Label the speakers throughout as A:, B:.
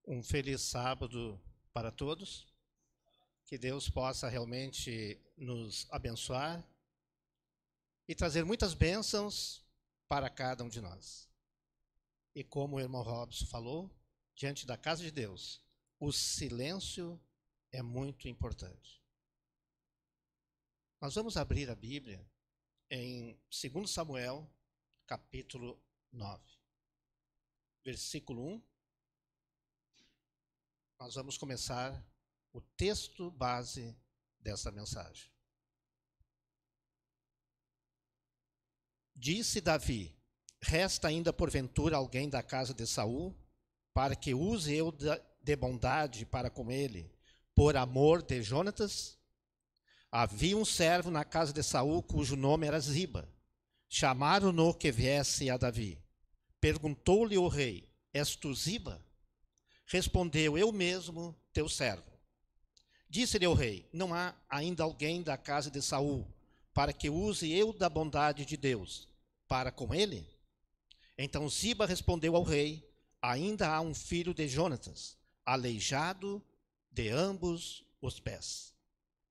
A: Um feliz sábado para todos. Que Deus possa realmente nos abençoar e trazer muitas bênçãos para cada um de nós. E como o irmão Robson falou, diante da casa de Deus, o silêncio é muito importante. Nós vamos abrir a Bíblia em 2 Samuel, capítulo 9, versículo 1. Nós vamos começar o texto base dessa mensagem. Disse Davi: resta ainda porventura alguém da casa de Saul, para que use eu de bondade para com ele, por amor de Jonatas? Havia um servo na casa de Saul, cujo nome era Ziba. Chamaram-no que viesse a Davi. Perguntou-lhe o rei: és tu Ziba? Respondeu: eu mesmo, teu servo. Disse-lhe o rei: não há ainda alguém da casa de Saul, para que use eu da bondade de Deus para com ele? Então Ziba respondeu ao rei: ainda há um filho de Jonatas, aleijado de ambos os pés.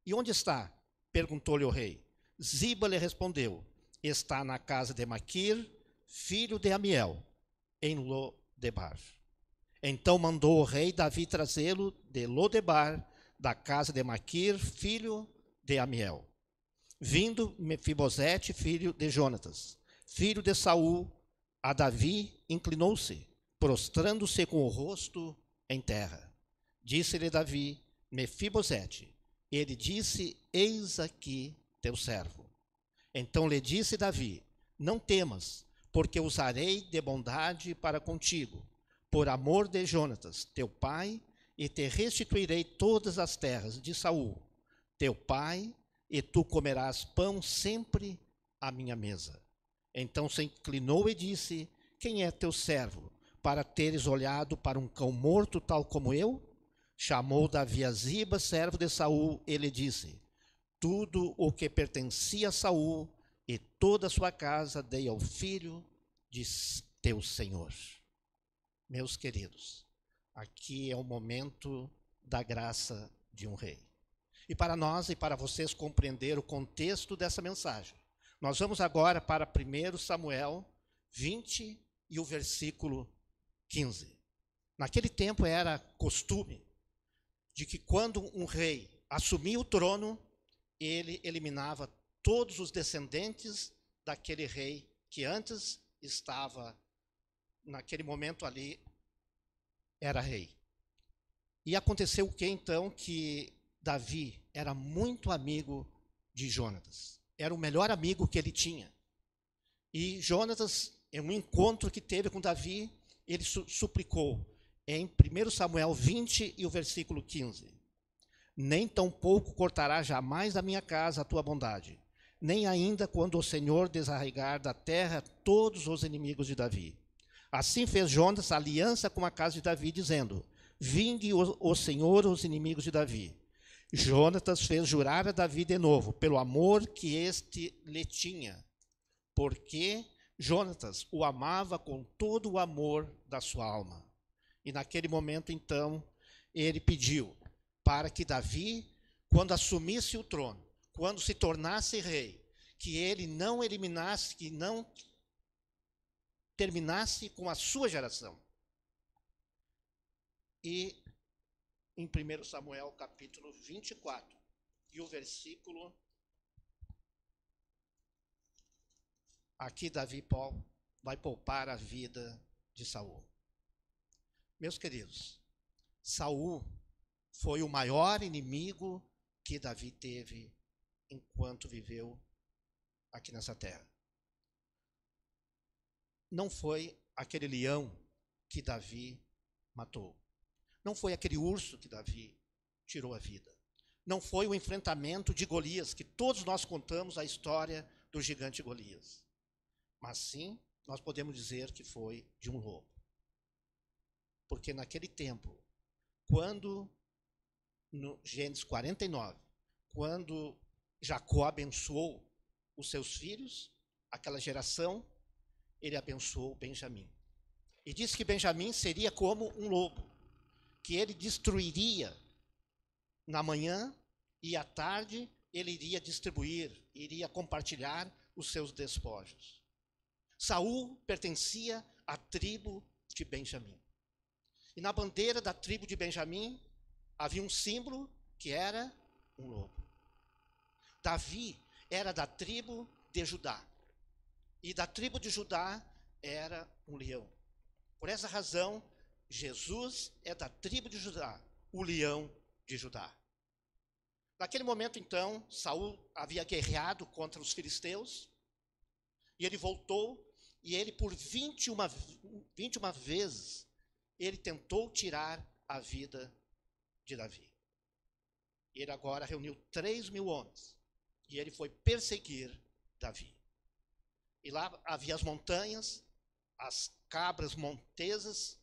A: E onde está? Perguntou-lhe o rei. Ziba lhe respondeu: está na casa de Maquir, filho de Amiel, em Lodebar. Então mandou o rei Davi trazê-lo de Lodebar, da casa de Maquir, filho de Amiel. Vindo Mefibosete, filho de Jonatas, filho de Saul, a Davi inclinou-se, prostrando-se com o rosto em terra. Disse-lhe Davi: Mefibosete. Ele disse: eis aqui teu servo. Então lhe disse Davi: não temas, porque usarei de bondade para contigo, por amor de Jonatas, teu pai, e te restituirei todas as terras de Saul, teu pai, e tu comerás pão sempre à minha mesa. Então se inclinou e disse: quem é teu servo, para teres olhado para um cão morto tal como eu? Chamou Davi a Ziba, servo de Saul, e lhe disse: tudo o que pertencia a Saul e toda a sua casa dei ao filho de teu senhor. Meus queridos, aqui é o momento da graça de um rei. E para nós e para vocês compreender o contexto dessa mensagem, nós vamos agora para 1 Samuel 20 e o versículo 15. Naquele tempo era costume de que quando um rei assumia o trono, ele eliminava todos os descendentes daquele rei que antes estava, naquele momento ali, era rei. E aconteceu o que então? Que Davi era muito amigo de Jonatas. Era o melhor amigo que ele tinha. E Jonatas, em um encontro que teve com Davi, ele suplicou em 1 Samuel 20 e o versículo 15. Nem tampouco cortará jamais da minha casa a tua bondade, nem ainda quando o Senhor desarraigar da terra todos os inimigos de Davi. Assim fez Jonatas aliança com a casa de Davi, dizendo: vingue o Senhor os inimigos de Davi. Jonatas fez jurar a Davi de novo, pelo amor que este lhe tinha, porque Jonatas o amava com todo o amor da sua alma. E naquele momento, então, ele pediu para que Davi, quando assumisse o trono, quando se tornasse rei, que ele não eliminasse, que não terminasse com a sua geração. E em 1 Samuel capítulo 24 e o versículo, aqui Davi vai poupar a vida de Saul. Meus queridos, Saul foi o maior inimigo que Davi teve enquanto viveu aqui nessa terra. Não foi aquele leão que Davi matou. Não foi aquele urso que Davi tirou a vida. Não foi o enfrentamento de Golias, que todos nós contamos a história do gigante Golias. Mas sim, nós podemos dizer que foi de um lobo. Porque naquele tempo, quando, no Gênesis 49, quando Jacó abençoou os seus filhos, aquela geração, ele abençoou Benjamim. E disse que Benjamim seria como um lobo. que ele destruiria na manhã e à tarde ele iria distribuir, iria compartilhar os seus despojos. Saul pertencia à tribo de Benjamim. E na bandeira da tribo de Benjamim havia um símbolo que era um lobo. Davi era da tribo de Judá. E da tribo de Judá era um leão. Por essa razão, Jesus é da tribo de Judá, o leão de Judá. Naquele momento, então, Saul havia guerreado contra os filisteus, e ele voltou, e ele por 21 vezes, ele tentou tirar a vida de Davi. E ele agora reuniu 3.000 homens, e ele foi perseguir Davi. E lá havia as montanhas, as cabras montesas,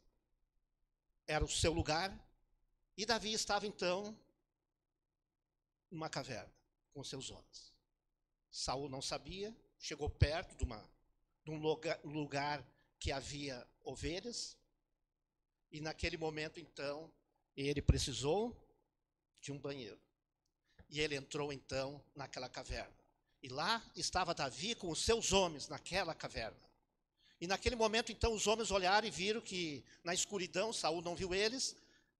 A: era o seu lugar, e Davi estava então numa caverna com seus homens. Saul não sabia, chegou perto de um lugar que havia ovelhas, e naquele momento então ele precisou de um banheiro. E ele entrou então naquela caverna. E lá estava Davi com os seus homens naquela caverna. E naquele momento então os homens olharam e viram que na escuridão Saul não viu eles,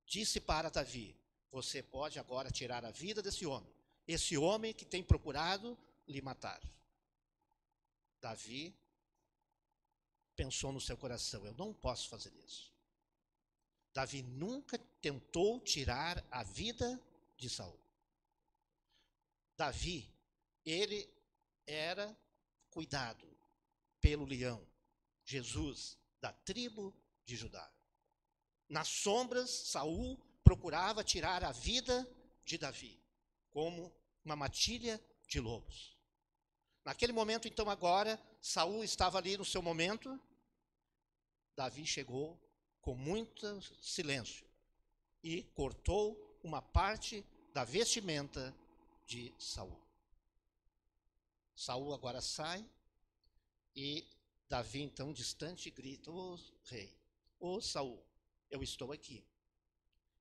A: disse para Davi: você pode agora tirar a vida desse homem. Esse homem que tem procurado lhe matar. Davi pensou no seu coração: eu não posso fazer isso. Davi nunca tentou tirar a vida de Saul. Davi, ele era cuidado pelo leão, Jesus, da tribo de Judá. Nas sombras, Saul procurava tirar a vida de Davi, como uma matilha de lobos. Naquele momento, então, agora, Saul estava ali no seu momento. Davi chegou com muito silêncio e cortou uma parte da vestimenta de Saul. Saul agora sai e Davi, então, distante, grita: ô rei, ô Saul, eu estou aqui.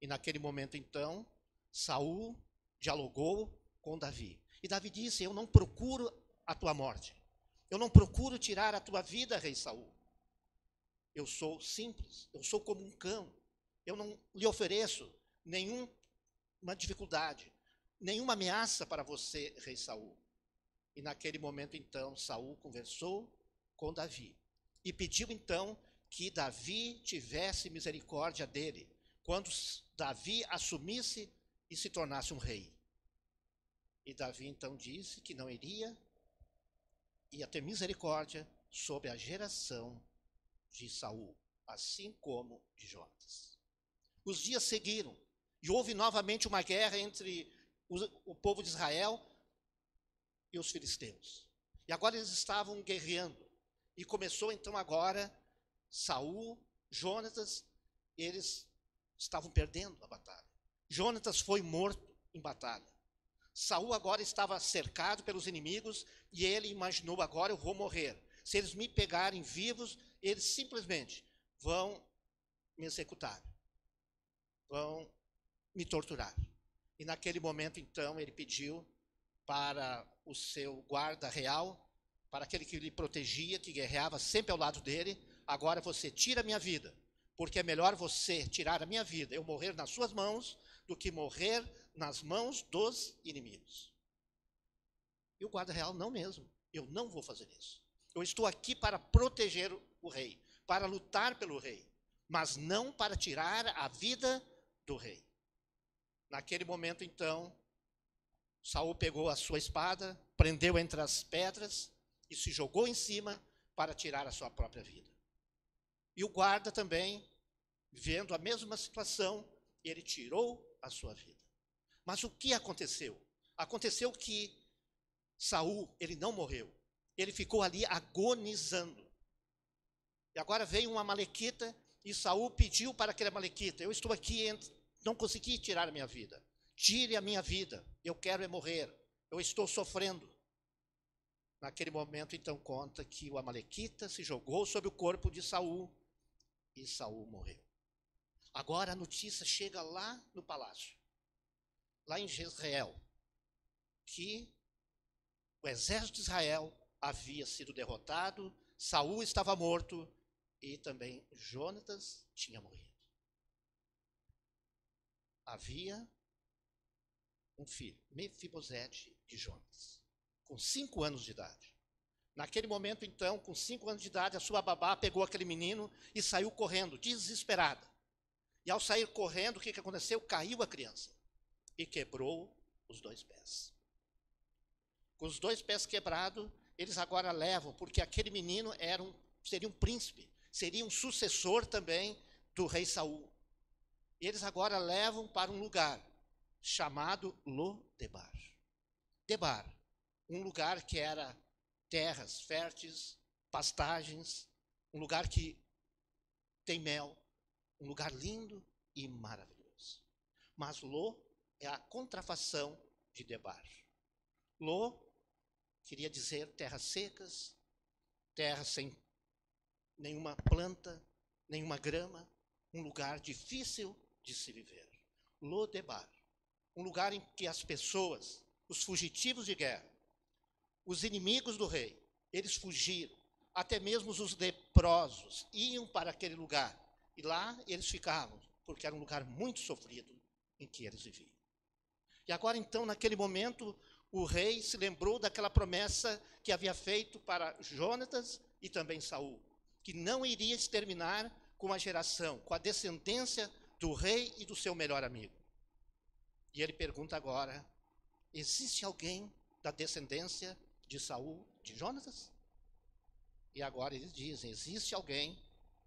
A: E naquele momento, então, Saul dialogou com Davi. E Davi disse: eu não procuro a tua morte. Eu não procuro tirar a tua vida, rei Saul. Eu sou simples, eu sou como um cão. Eu não lhe ofereço nenhuma dificuldade, nenhuma ameaça para você, rei Saul. E naquele momento, então, Saul conversou com Davi. E pediu, então, que Davi tivesse misericórdia dele, quando Davi assumisse e se tornasse um rei. E Davi, então, disse que não ia ter misericórdia sobre a geração de Saul, assim como de Jonatas. Os dias seguiram, e houve novamente uma guerra entre o povo de Israel e os filisteus. E agora eles estavam guerreando. E começou então agora Saul, Jonatas, eles estavam perdendo a batalha. Jonatas foi morto em batalha. Saul agora estava cercado pelos inimigos e ele imaginou: agora eu vou morrer. Se eles me pegarem vivos, eles simplesmente vão me executar, vão me torturar. E naquele momento, então, ele pediu para o seu guarda real, para aquele que lhe protegia, que guerreava sempre ao lado dele: agora você tira a minha vida, porque é melhor você tirar a minha vida, eu morrer nas suas mãos, do que morrer nas mãos dos inimigos. E o guarda real: não mesmo, eu não vou fazer isso. Eu estou aqui para proteger o rei, para lutar pelo rei, mas não para tirar a vida do rei. Naquele momento, então, Saul pegou a sua espada, prendeu entre as pedras e se jogou em cima para tirar a sua própria vida. E o guarda também, vendo a mesma situação, ele tirou a sua vida. Mas o que aconteceu? Aconteceu que Saul, ele não morreu. Ele ficou ali agonizando. E agora veio uma amalequita e Saul pediu para aquele amalequita: eu estou aqui, não consegui tirar a minha vida. Tire a minha vida, eu quero morrer, eu estou sofrendo. Naquele momento, então, conta que o amalequita se jogou sobre o corpo de Saul e Saul morreu. Agora a notícia chega lá no palácio, lá em Jezreel, que o exército de Israel havia sido derrotado, Saul estava morto e também Jonatas tinha morrido. Havia um filho, Mefibosete de Jonatas, com 5 anos de idade. Naquele momento, então, com 5 anos de idade, a sua babá pegou aquele menino e saiu correndo, desesperada. E ao sair correndo, o que aconteceu? Caiu a criança e quebrou os 2 pés. Com os 2 pés quebrados, eles agora levam, porque aquele menino seria um príncipe, seria um sucessor também do rei Saul. E eles agora levam para um lugar chamado Lodebar. Debar, um lugar que era terras férteis, pastagens, um lugar que tem mel, um lugar lindo e maravilhoso. Mas Lo é a contrafação de Debar. Lo queria dizer terras secas, terras sem nenhuma planta, nenhuma grama, um lugar difícil de se viver. Lodebar, um lugar em que as pessoas, os fugitivos de guerra, os inimigos do rei, eles fugiram. Até mesmo os leprosos iam para aquele lugar. E lá eles ficavam, porque era um lugar muito sofrido em que eles viviam. E agora então, naquele momento, o rei se lembrou daquela promessa que havia feito para Jonatas e também Saul, que não iria exterminar com a geração, com a descendência do rei e do seu melhor amigo. E ele pergunta agora, existe alguém da descendência de Saul, de Jonatas? E agora eles dizem, existe alguém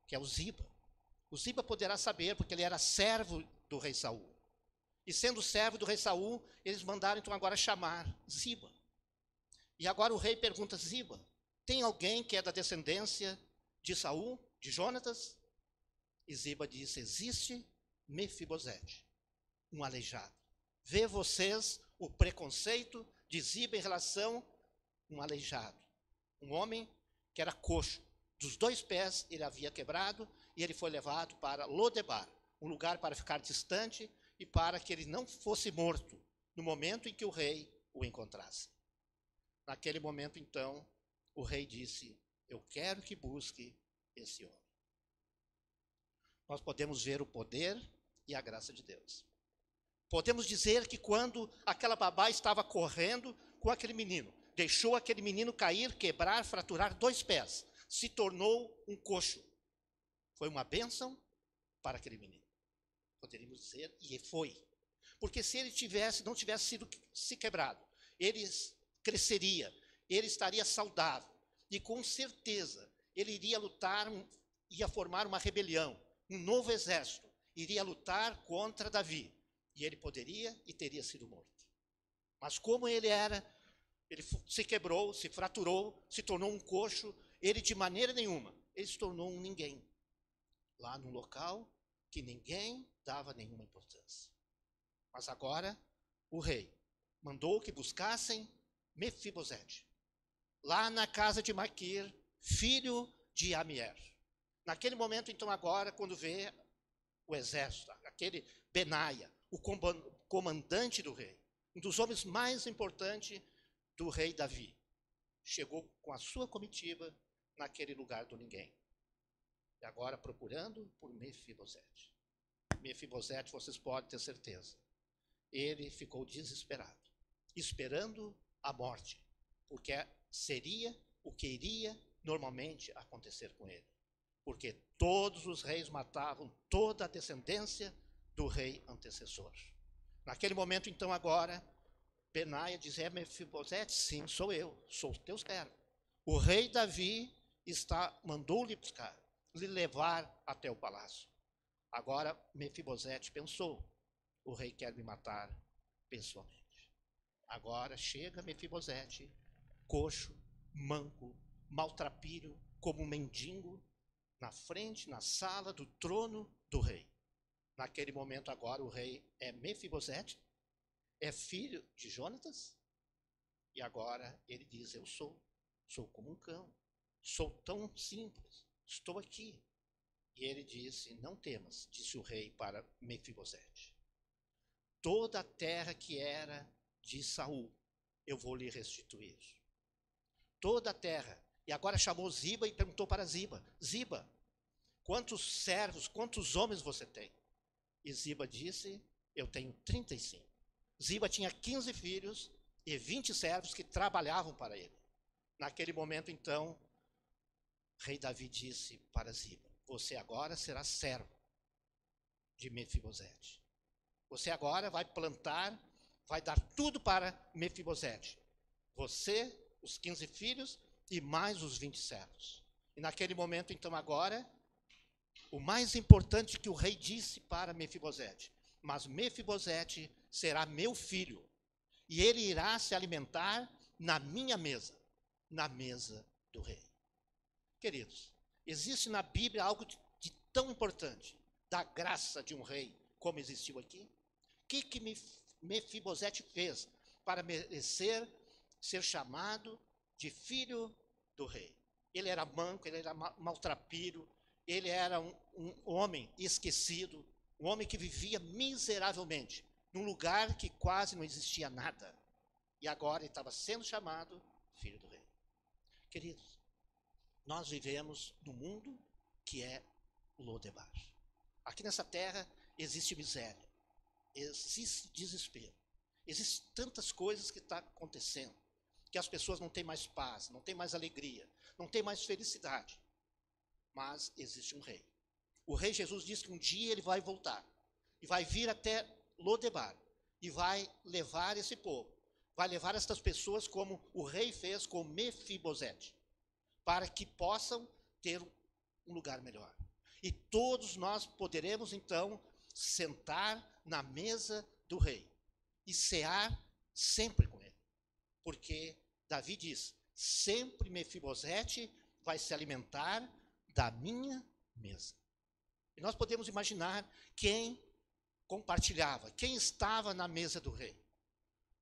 A: que é o Ziba. O Ziba poderá saber, porque ele era servo do rei Saul. E sendo servo do rei Saul, eles mandaram então agora chamar Ziba. E agora o rei pergunta, Ziba, tem alguém que é da descendência de Saul, de Jonatas? E Ziba disse, existe Mefibosete, um aleijado. Vê vocês o preconceito de Ziba em relação a um aleijado. Um homem que era coxo. Dos 2 pés ele havia quebrado e ele foi levado para Lodebar, um lugar para ficar distante e para que ele não fosse morto no momento em que o rei o encontrasse. Naquele momento, então, o rei disse, eu quero que busque esse homem. Nós podemos ver o poder e a graça de Deus. Podemos dizer que quando aquela babá estava correndo com aquele menino, deixou aquele menino cair, quebrar, fraturar 2 pés, se tornou um coxo. Foi uma bênção para aquele menino. Poderíamos dizer, e foi. Porque se ele não tivesse sido se quebrado, ele cresceria, ele estaria saudável. E com certeza, ele iria lutar, ia formar uma rebelião, um novo exército, iria lutar contra Davi. E ele poderia e teria sido morto. Mas como ele se quebrou, se fraturou, se tornou um coxo, ele de maneira nenhuma, ele se tornou um ninguém. Lá num local que ninguém dava nenhuma importância. Mas agora, o rei mandou que buscassem Mefibosete, lá na casa de Maquir, filho de Amier. Naquele momento, então agora, quando vê o exército, aquele Benaia, o comandante do rei, um dos homens mais importantes do rei Davi, chegou com a sua comitiva naquele lugar do ninguém. E agora procurando por Mefibosete. Mefibosete, vocês podem ter certeza, ele ficou desesperado, esperando a morte, porque seria o que iria normalmente acontecer com ele. Porque todos os reis matavam toda a descendência do rei antecessor. Naquele momento, então, agora, Benaia diz, Mefibosete, sim, sou eu, sou teu servo. O rei Davi mandou-lhe buscar, lhe levar até o palácio. Agora, Mefibosete pensou, o rei quer me matar pessoalmente. Agora chega Mefibosete, coxo, manco, maltrapilho, como um mendigo, na frente, na sala do trono do rei. Naquele momento agora o rei é Mefibosete, é filho de Jonatas, e agora ele diz, eu sou como um cão, sou tão simples, estou aqui. E ele disse: não temas, disse o rei para Mefibosete. Toda a terra que era de Saul, eu vou lhe restituir. Toda a terra. E agora chamou Ziba e perguntou para Ziba: Ziba, quantos servos, quantos homens você tem? E Ziba disse: eu tenho 35. Ziba tinha 15 filhos e 20 servos que trabalhavam para ele. Naquele momento, então, rei Davi disse para Ziba: você agora será servo de Mefibosete. Você agora vai plantar, vai dar tudo para Mefibosete. Você, os 15 filhos e mais os 20 servos. E naquele momento, então, agora, o mais importante que o rei disse para Mefibosete: mas Mefibosete será meu filho, e ele irá se alimentar na minha mesa, na mesa do rei. Queridos, existe na Bíblia algo de tão importante, da graça de um rei, como existiu aqui? O que Mefibosete fez para merecer ser chamado de filho do rei? Ele era manco, ele era maltrapilho, ele era um homem esquecido, um homem que vivia miseravelmente, num lugar que quase não existia nada. E agora ele estava sendo chamado filho do rei. Queridos, nós vivemos num mundo que é Lodebar. Aqui nessa terra existe miséria, existe desespero, existem tantas coisas que estão acontecendo, que as pessoas não têm mais paz, não têm mais alegria, não têm mais felicidade. Mas existe um rei. O rei Jesus disse que um dia ele vai voltar, e vai vir até Lodebar, e vai levar esse povo, vai levar estas pessoas como o rei fez com Mefibosete, para que possam ter um lugar melhor. E todos nós poderemos então sentar na mesa do rei e cear sempre com ele. Porque Davi diz: sempre Mefibosete vai se alimentar da minha mesa. E nós podemos imaginar quem compartilhava, quem estava na mesa do rei.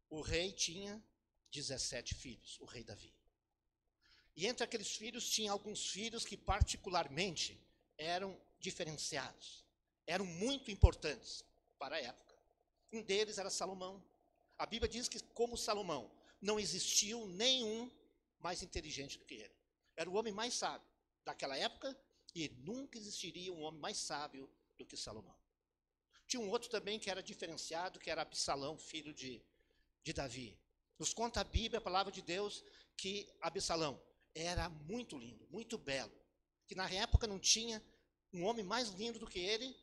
A: O rei tinha 17 filhos, o rei Davi. E entre aqueles filhos, tinha alguns filhos que particularmente eram diferenciados, eram muito importantes para a época. Um deles era Salomão. A Bíblia diz que, como Salomão, não existiu nenhum mais inteligente do que ele. Era o homem mais sábio daquela época e nunca existiria um homem mais sábio do que Salomão. Tinha um outro também que era diferenciado, que era Absalão, filho de Davi. Nos conta a Bíblia, a palavra de Deus, que Absalão era muito lindo, muito belo, que na época não tinha um homem mais lindo do que ele,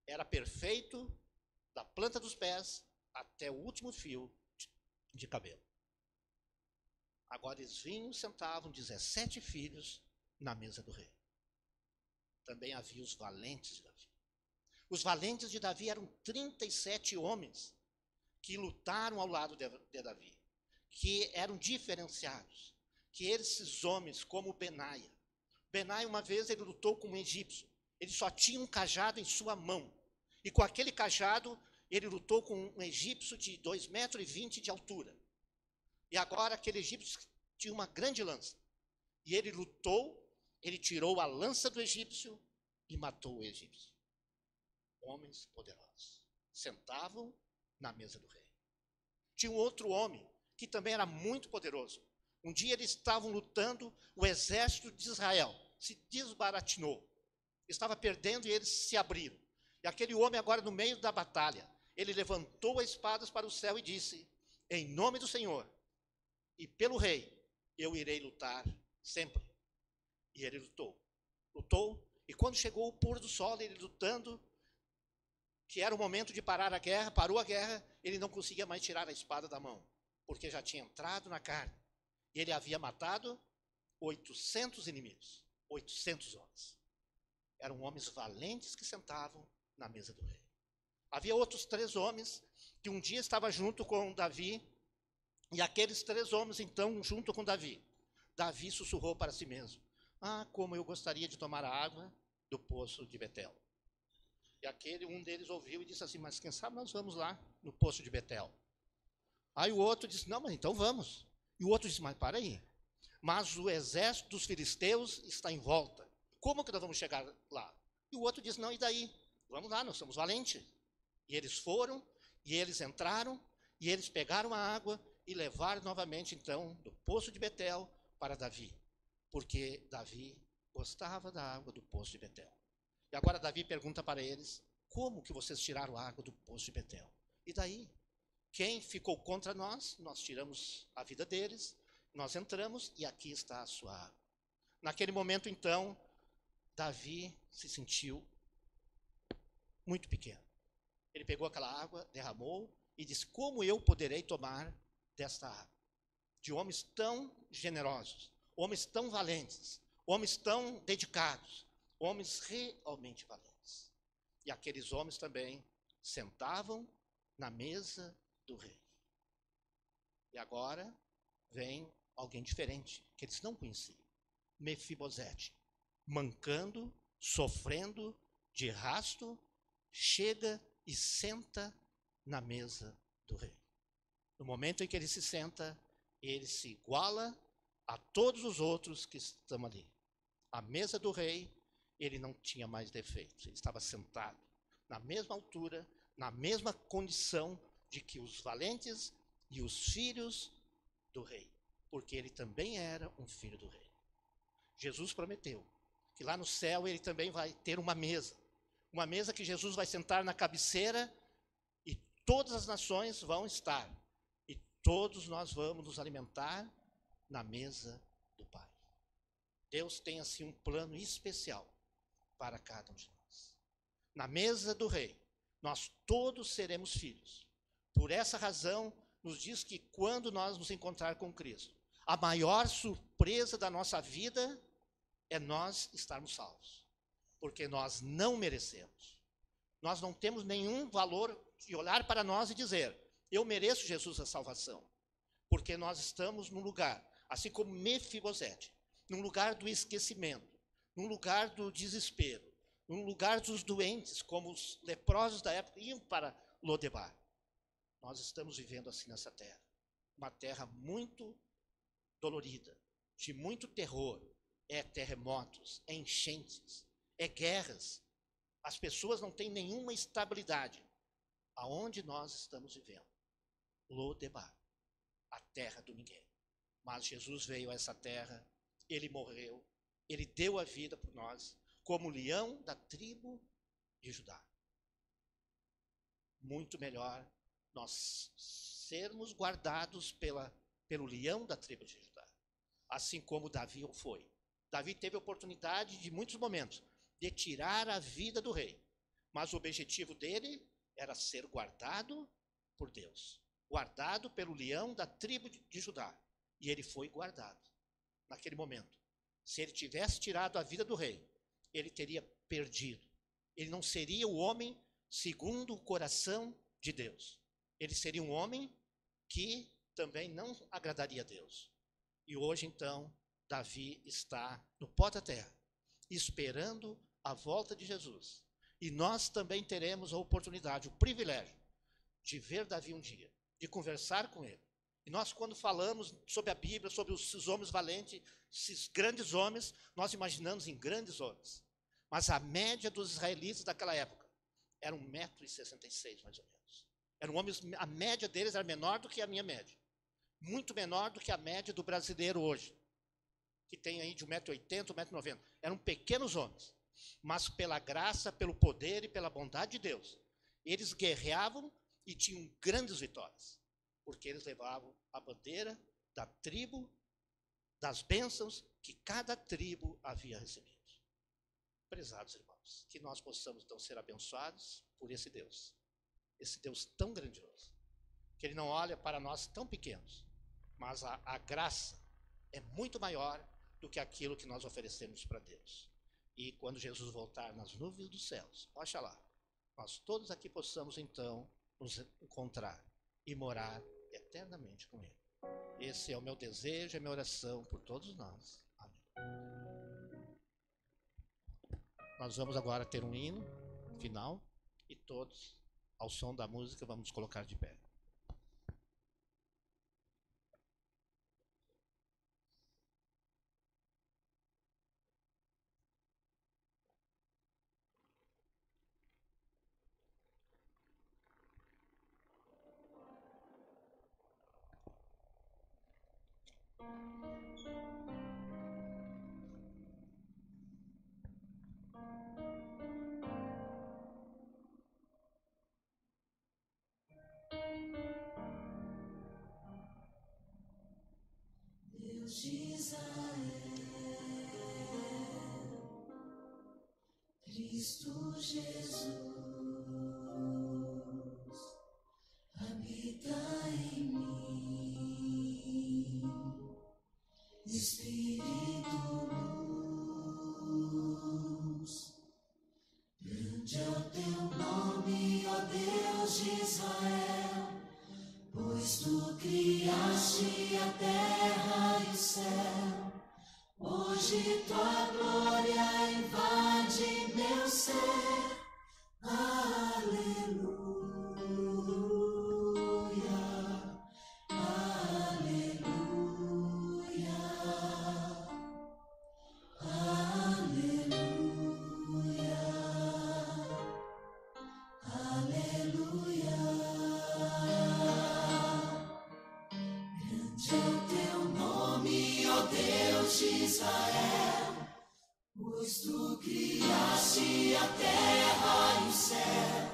A: era perfeito, da planta dos pés até o último fio de cabelo. Agora eles vinham e sentavam 17 filhos na mesa do rei. Também havia os valentes de Davi. Os valentes de Davi eram 37 homens que lutaram ao lado de Davi, que eram diferenciados, que esses homens, como Benaia, uma vez ele lutou com um egípcio, ele só tinha um cajado em sua mão, e com aquele cajado ele lutou com um egípcio de 2,20 metros de altura, e agora aquele egípcio tinha uma grande lança, e ele lutou, ele tirou a lança do egípcio e matou o egípcio. Homens poderosos, sentavam na mesa do rei. Tinha um outro homem, que também era muito poderoso. Um dia eles estavam lutando, o exército de Israel se desbaratinou. Estava perdendo e eles se abriram. E aquele homem agora no meio da batalha, ele levantou as espadas para o céu e disse: em nome do Senhor e pelo rei, eu irei lutar sempre. E ele lutou, e quando chegou o pôr do sol, ele lutando, que era o momento de parar a guerra, parou a guerra, ele não conseguia mais tirar a espada da mão, porque já tinha entrado na carne. E ele havia matado 800 inimigos, 800 homens. Eram homens valentes que sentavam na mesa do rei. Havia outros 3 homens que um dia estavam junto com Davi, e aqueles 3 homens, então, junto com Davi, Davi sussurrou para si mesmo: ah, como eu gostaria de tomar a água do poço de Betel. E um deles ouviu e disse assim: mas quem sabe nós vamos lá no poço de Betel. Aí o outro disse: não, mas então vamos. E o outro disse: mas para aí, mas o exército dos filisteus está em volta, como que nós vamos chegar lá? E o outro diz, não, e daí? Vamos lá, nós somos valentes. E eles foram, e eles entraram, e eles pegaram a água e levaram novamente, então, do poço de Betel para Davi. Porque Davi gostava da água do poço de Betel. E agora Davi pergunta para eles, como que vocês tiraram a água do poço de Betel? E daí? Quem ficou contra nós, nós tiramos a vida deles, nós entramos e aqui está a sua água. Naquele momento, então, Davi se sentiu muito pequeno. Ele pegou aquela água, derramou e disse, como eu poderei tomar desta água? De homens tão generosos, homens tão valentes, homens tão dedicados, homens realmente valentes. E aqueles homens também sentavam na mesa do rei. E agora vem alguém diferente, que eles não conheciam. Mefibosete, mancando, sofrendo, de rasto, chega e senta na mesa do rei. No momento em que ele se senta, ele se iguala a todos os outros que estão ali. A mesa do rei, ele não tinha mais defeitos, ele estava sentado na mesma altura, na mesma condição de que os valentes e os filhos do rei, porque ele também era um filho do rei. Jesus prometeu que lá no céu ele também vai ter uma mesa que Jesus vai sentar na cabeceira e todas as nações vão estar. E todos nós vamos nos alimentar na mesa do Pai. Deus tem assim um plano especial para cada um de nós. Na mesa do rei, nós todos seremos filhos. Por essa razão, nos diz que quando nós nos encontrar com Cristo, a maior surpresa da nossa vida é nós estarmos salvos. Porque nós não merecemos. Nós não temos nenhum valor de olhar para nós e dizer, eu mereço Jesus a salvação. Porque nós estamos num lugar, assim como Mefibosete, num lugar do esquecimento, num lugar do desespero, num lugar dos doentes, como os leprosos da época iam para Lodebar. Nós estamos vivendo assim nessa terra. Uma terra muito dolorida, de muito terror. É terremotos, é enchentes, é guerras. As pessoas não têm nenhuma estabilidade. Aonde nós estamos vivendo? Lodebar, a terra do ninguém. Mas Jesus veio a essa terra, ele morreu, ele deu a vida por nós, como leão da tribo de Judá. Muito melhor nós sermos guardados pelo leão da tribo de Judá, assim como Davi o foi. Davi teve a oportunidade de muitos momentos de tirar a vida do rei, mas o objetivo dele era ser guardado por Deus, guardado pelo leão da tribo de Judá, e ele foi guardado naquele momento. Se ele tivesse tirado a vida do rei, ele teria perdido. Ele não seria o homem segundo o coração de Deus. Ele seria um homem que também não agradaria a Deus. E hoje, então, Davi está no pó da terra, esperando a volta de Jesus. E nós também teremos a oportunidade, o privilégio de ver Davi um dia, de conversar com ele. E nós, quando falamos sobre a Bíblia, sobre os homens valentes, esses grandes homens, nós imaginamos em grandes homens. Mas a média dos israelitas daquela época era 1,66 m, mais ou menos. Eram homens, a média deles era menor do que a minha média. Muito menor do que a média do brasileiro hoje, que tem aí de 1,80 m, 1,90 m. Eram pequenos homens, mas pela graça, pelo poder e pela bondade de Deus, eles guerreavam e tinham grandes vitórias, porque eles levavam a bandeira da tribo, das bênçãos que cada tribo havia recebido. Prezados irmãos, que nós possamos então ser abençoados por esse Deus tão grandioso, que ele não olha para nós tão pequenos, mas a graça é muito maior do que aquilo que nós oferecemos para Deus. E quando Jesus voltar nas nuvens dos céus, oxalá, nós todos aqui possamos então nos encontrar e morar eternamente com Ele. Esse é o meu desejo, é a minha oração por todos nós. Amém. Nós vamos agora ter um hino final e todos, ao som da música, vamos nos colocar de pé.
B: Deus de Israel, Cristo Jesus, habita em mim, Espírito luz, grande é o teu nome, ó Deus de Israel, pois tu criaste a terra e o céu. Hoje tua glória invade meu ser. Aleluia, aleluia, aleluia, aleluia. Grande é o teu nome, ó Deus de Israel, pois tu criaste a terra e o céu.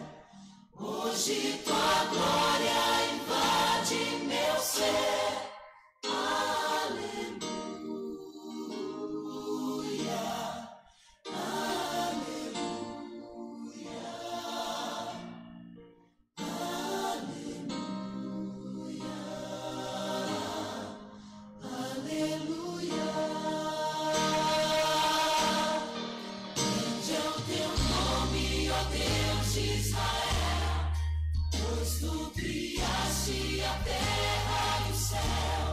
B: Hoje tua glória invade meu ser. Aleluia, aleluia, aleluia, aleluia. Grande é o teu nome, ó Deus de Israel, pois tu criaste a terra e o céu.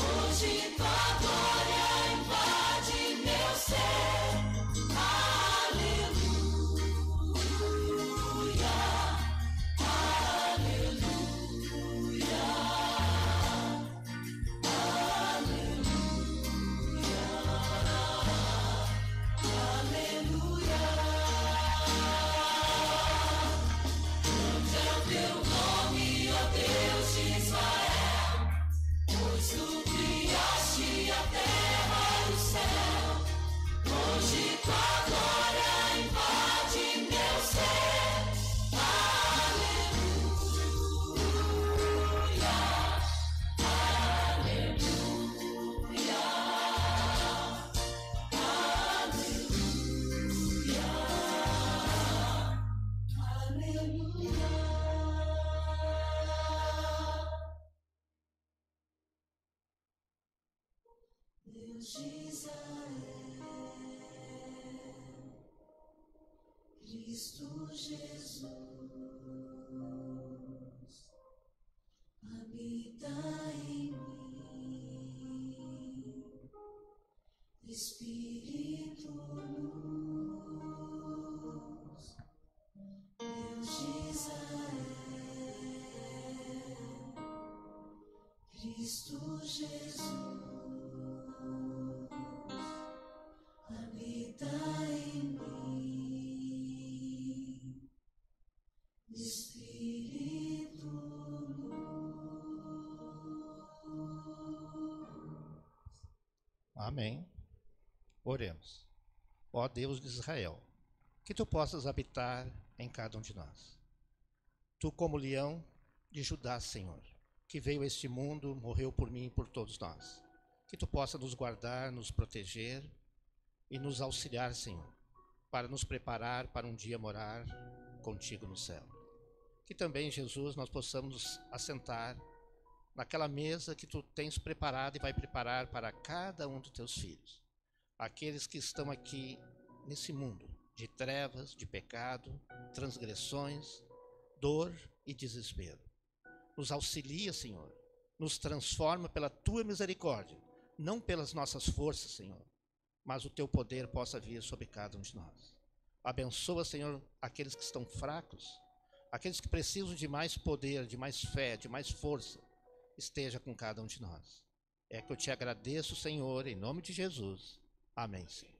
B: Hoje tua glória invade meu ser. Aleluia, aleluia, aleluia, aleluia. Grande é o teu nome, ó Deus de Israel, pois tu criaste a terra e o céu. Hoje tua glória invade meu ser. Aleluia, aleluia, aleluia, aleluia. Deus de Israel, Cristo Jesus, habita em mim, Espírito luz, Deus de Israel, Cristo Jesus, habita em mim, Espírito luz.
A: Amém. Oremos. Ó Deus de Israel, que tu possas habitar em cada um de nós. Tu, como leão de Judá, Senhor, que veio a este mundo, morreu por mim e por todos nós. Que tu possa nos guardar, nos proteger e nos auxiliar, Senhor, para nos preparar para um dia morar contigo no céu. Que também, Jesus, nós possamos nos assentar naquela mesa que tu tens preparado e vai preparar para cada um dos teus filhos. Aqueles que estão aqui nesse mundo de trevas, de pecado, transgressões, dor e desespero. Nos auxilia, Senhor, nos transforma pela tua misericórdia, não pelas nossas forças, Senhor, mas o teu poder possa vir sobre cada um de nós. Abençoa, Senhor, aqueles que estão fracos, aqueles que precisam de mais poder, de mais fé, de mais força. Esteja com cada um de nós. É que eu te agradeço, Senhor, em nome de Jesus. Amém, Senhor.